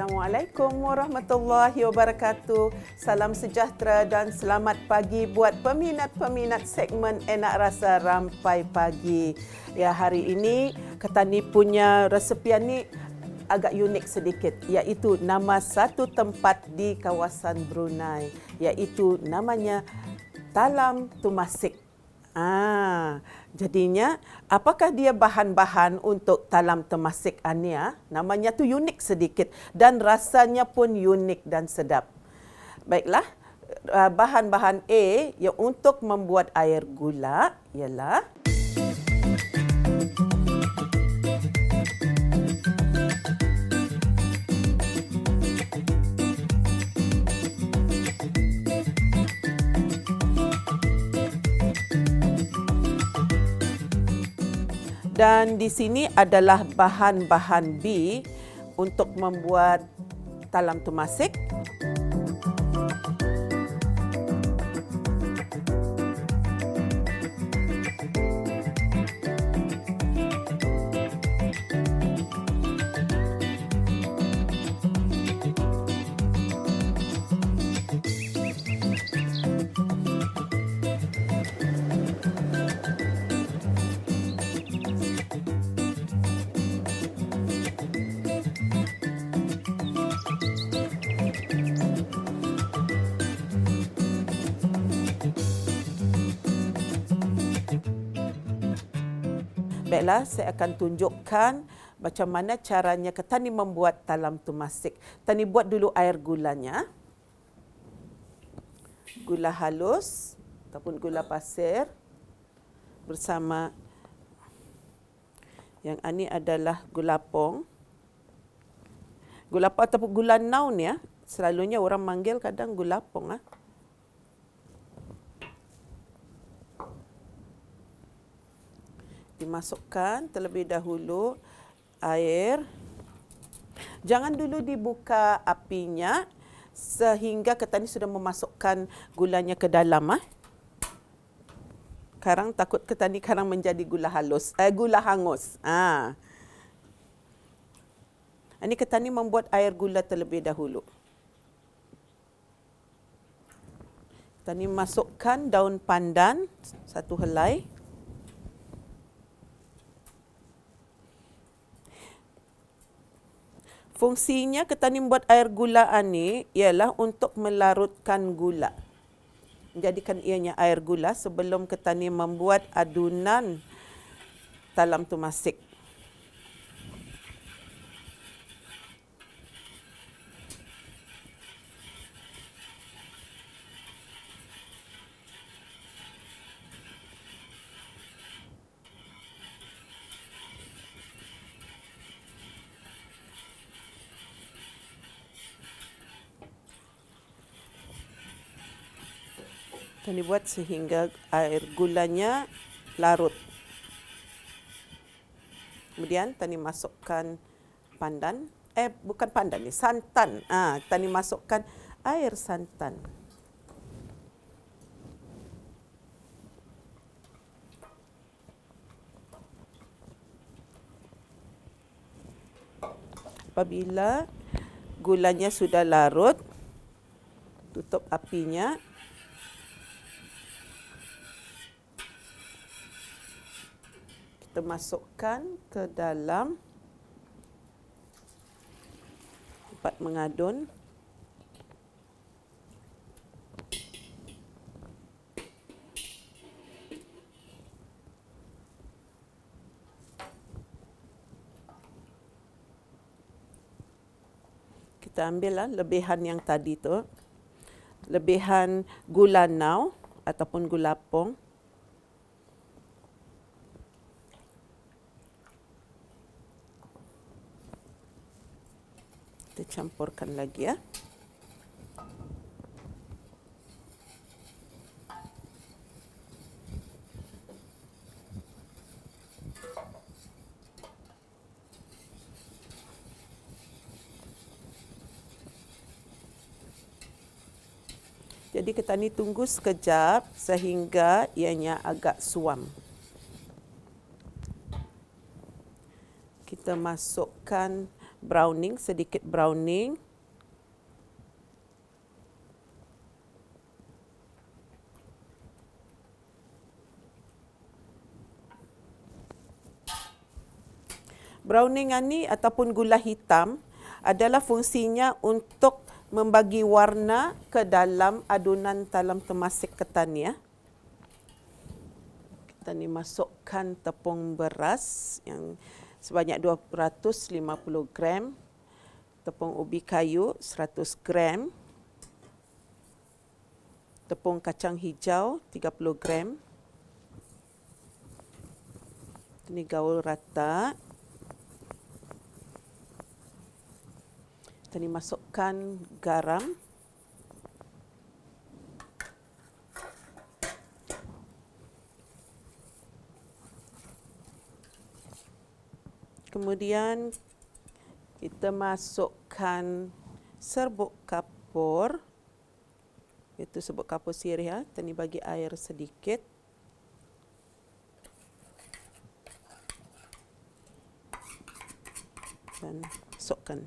Assalamualaikum warahmatullahi wabarakatuh. Salam sejahtera dan selamat pagi buat peminat-peminat segmen Enak Rasa Rampai Pagi. Ya, hari ini Ketani punya resepian ni agak unik sedikit, iaitu nama satu tempat di kawasan Brunei, iaitu namanya Talam Temasek. Jadinya apakah dia bahan-bahan untuk Talam Temasek Ania? Namanya tu unik sedikit dan rasanya pun unik dan sedap. Baiklah, bahan-bahan A yang untuk membuat air gula ialah dan di sini adalah bahan-bahan B untuk membuat Talam Temasek. Baiklah, saya akan tunjukkan macam mana caranya Ketani membuat Talam Temasek. Tani buat dulu air gulanya. Gula halus ataupun gula pasir bersama yang ini adalah gula pong. Gula pong ataupun gula naun ya. Selalunya orang manggil kadang gula pong. Dimasukkan terlebih dahulu air. Jangan dulu dibuka apinya sehingga Ketani sudah memasukkan gulanya ke dalam. Sekarang takut Ketani sekarang menjadi gula halus, gula hangus. Ini Ketani membuat air gula terlebih dahulu. Ketani masukkan daun pandan satu helai. Fungsinya Ketani membuat air gula ini ialah untuk melarutkan gula. Menjadikan ianya air gula sebelum Ketani membuat adunan Talam Temasek. Tani buat sehingga air gulanya larut. Kemudian Tani masukkan pandan, bukan pandan ni, santan. Tani masukkan air santan. Apabila gulanya sudah larut, tutup apinya. Kita masukkan ke dalam tempat mengadun. Kita ambillah lebihan yang tadi tu, lebihan gula nau ataupun gula pong. Kita campurkan lagi ya. Jadi Ketani tunggu sekejap sehingga ianya agak suam. Kita masukkan browning, sedikit browning. Browning ni ataupun gula hitam adalah fungsinya untuk membagi warna ke dalam adunan talam temasek ketan ya. Kita ni masukkan tepung beras yang sebanyak 250 gram, tepung ubi kayu 100 gram, tepung kacang hijau 30 gram. Ini gaul rata. Kita ni masukkan garam. Kemudian kita masukkan serbuk kapur. Itu serbuk kapur sirih ya. Kita ni bagi air sedikit. Dan masukkan.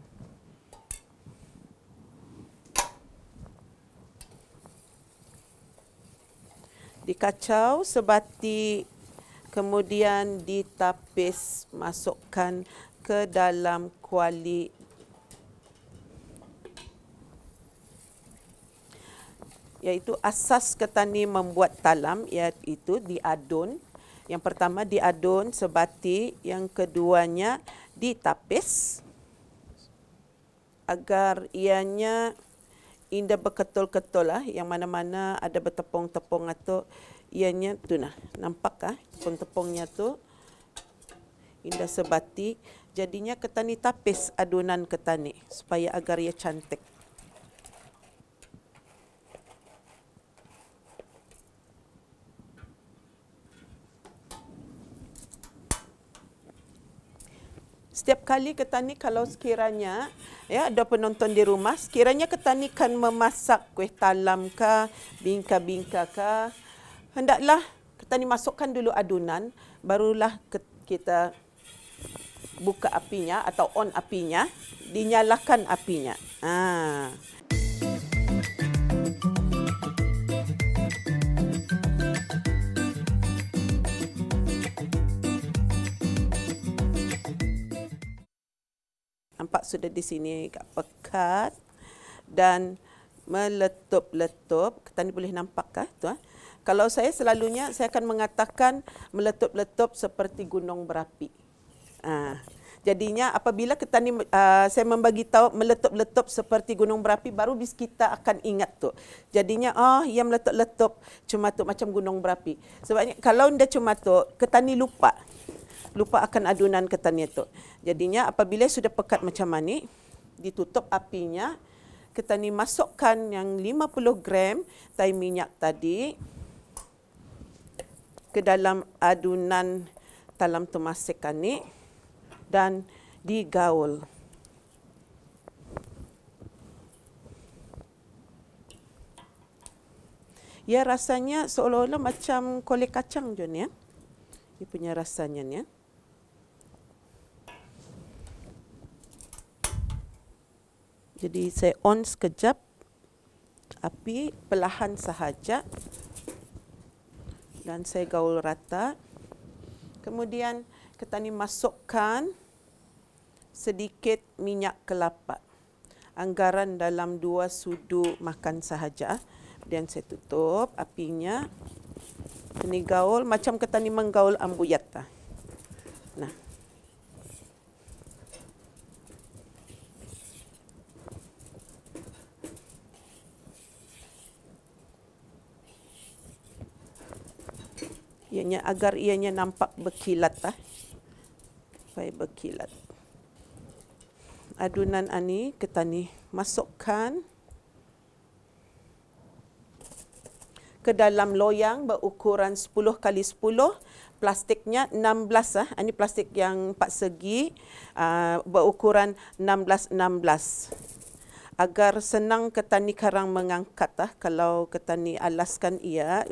Dikacau sebati, kemudian ditapis, masukkan ke dalam kuali. Iaitu asas ketan ni membuat talam, iaitu diadun. Yang pertama diadun sebati, yang keduanya ditapis agar ianya indah berketul-ketul lah, yang mana-mana ada bertepung-tepung atau ianya tu nah. Nampak kah tepung-tepungnya tu indah sebati. Jadinya ketan ni tapis adunan ketan ni supaya agar ia cantik. Setiap kali ketan ni kalau sekiranya ya ada penonton di rumah, sekiranya ketan ni kan memasak kuih talam kah, bingka-bingka kah, hendaklah ketan ni masukkan dulu adunan, barulah kita buka apinya atau on apinya, dinyalakan apinya. Nampak sudah di sini pekat dan meletup-letup. Ketan ni boleh nampak kah? Tuan? Kalau saya selalunya saya akan mengatakan meletup-letup seperti gunung berapi. Jadinya apabila ketan ni saya membagi tahu meletup-letup seperti gunung berapi, baru kita akan ingat tu. Jadinya ia meletup-letup cuma tu macam gunung berapi. Sebabnya kalau anda cuma tu, ketan ni lupa akan adunan ketannya tu. Jadinya apabila sudah pekat macam ni, ditutup apinya, ketan ni masukkan yang 50 gram tai minyak tadi ke dalam adunan talam temasek ni dan digaul. Ya, rasanya seolah-olah macam kolek kacang je ni ya. Ini punya rasanya ni ya. Jadi saya on sekejap api, perlahan sahaja, dan saya gaul rata. Kemudian ketan ni masukkan sedikit minyak kelapa, anggaran dalam 2 sudu makan sahaja. Kemudian saya tutup apinya. Ini gaul macam ketan ni menggaul ambuyat. Nah. Ianya agar ianya nampak berkilat supaya berkilat. Adunan ani ketan ni masukkan ke dalam loyang berukuran 10 kali 10, plastiknya 16 ini plastik yang 4 segi, berukuran 16-16. Agar senang ketan ni karang mengangkat kalau ketan ni alaskan ia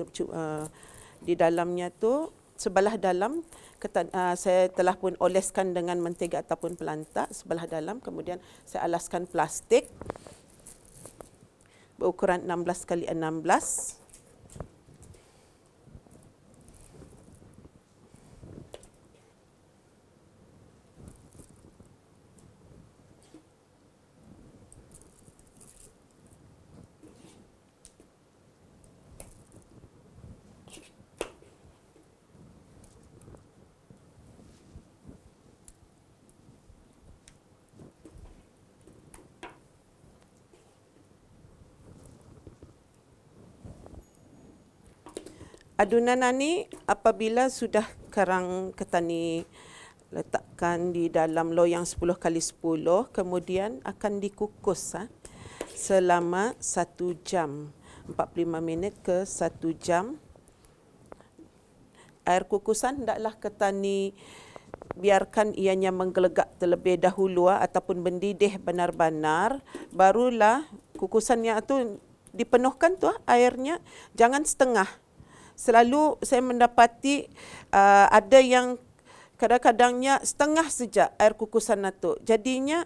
di dalamnya tu sebelah dalam saya telah pun oleskan dengan mentega ataupun pelantak sebelah dalam. Kemudian saya alaskan plastik berukuran 16 kali 16. Adunan ni apabila sudah kerang ketani letakkan di dalam loyang 10 kali 10, kemudian akan dikukus selama 1 jam, 45 minit ke 1 jam. Air kukusan hendaklah ketani biarkan ianya menggelegak terlebih dahulu ataupun mendidih benar-benar, barulah kukusannya itu dipenuhkan airnya, jangan setengah. Selalu saya mendapati ada yang kadang-kadangnya setengah saja air kukusan itu. Jadinya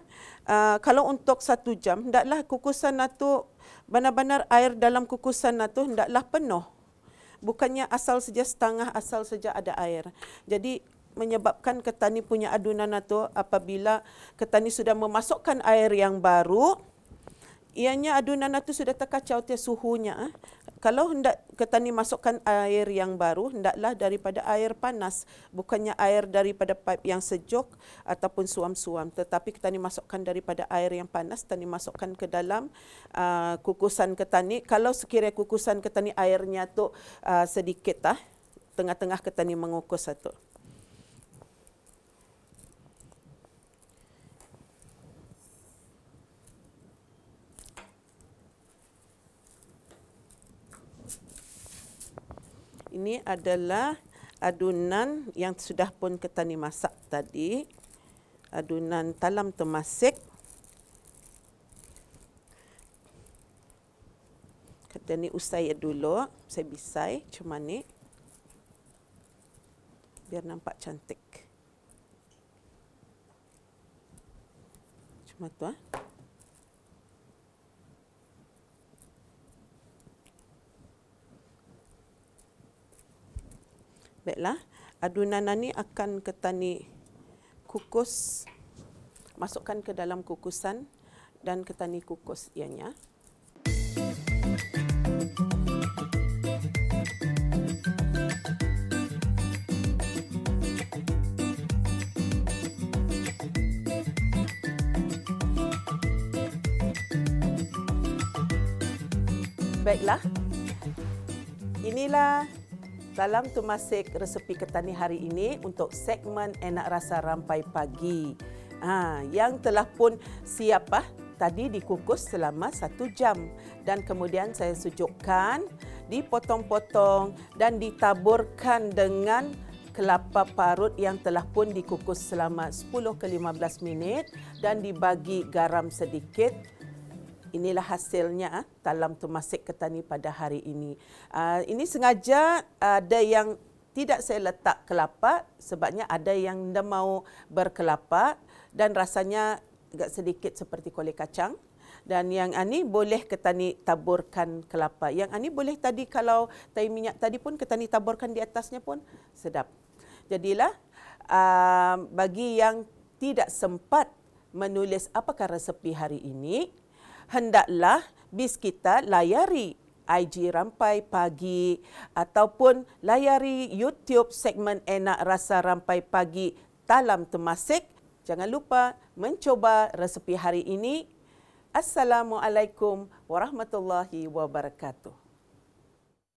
kalau untuk 1 jam, hendaklah kukusan itu benar-benar air dalam kukusan itu hendaklah penuh. Bukannya asal saja setengah, asal saja ada air. Jadi menyebabkan ketani punya adunan itu apabila ketani sudah memasukkan air yang baru, ianya adunan itu sudah terkacau suhunya. Kalau hendak ketani masukkan air yang baru, hendaklah daripada air panas, bukannya air daripada pipe yang sejuk ataupun suam-suam. Tetapi ketani masukkan daripada air yang panas, ketani masukkan ke dalam kukusan ketani. Kalau sekiranya kukusan ketani airnya tu sedikit, tengah-tengah ketani mengukus satu. Ini adalah adunan yang sudah pun ketani masak tadi. Adunan talam temasek. Ketani usai dulu. Saya bisai cuma ni. Biar nampak cantik. Cuma tu Baiklah, adunan ini akan ketani kukus, masukkan ke dalam kukusan dan ketani kukus ianya. Baiklah, inilah dalam temasek resepi ketani hari ini untuk segmen Enak Rasa Rampai Pagi. Yang telah pun siap tadi dikukus selama 1 jam. Dan kemudian saya sujukkan, dipotong-potong dan ditaburkan dengan kelapa parut yang telah pun dikukus selama 10 ke 15 minit dan dibagi garam sedikit. Inilah hasilnya dalam temasek ketani pada hari ini. Ini sengaja ada yang tidak saya letak kelapa sebabnya ada yang tidak mau berkelapa dan rasanya agak sedikit seperti kolej kacang. Dan yang ini boleh ketani taburkan kelapa. Yang ini boleh tadi kalau tahi minyak tadi pun ketani taburkan di atasnya pun sedap. Jadilah bagi yang tidak sempat menulis apakah resepi hari ini, hendaklah bis kita layari IG Rampai Pagi ataupun layari YouTube segmen Enak Rasa Rampai Pagi Talam Temasek. Jangan lupa mencoba resepi hari ini. Assalamualaikum warahmatullahi wabarakatuh.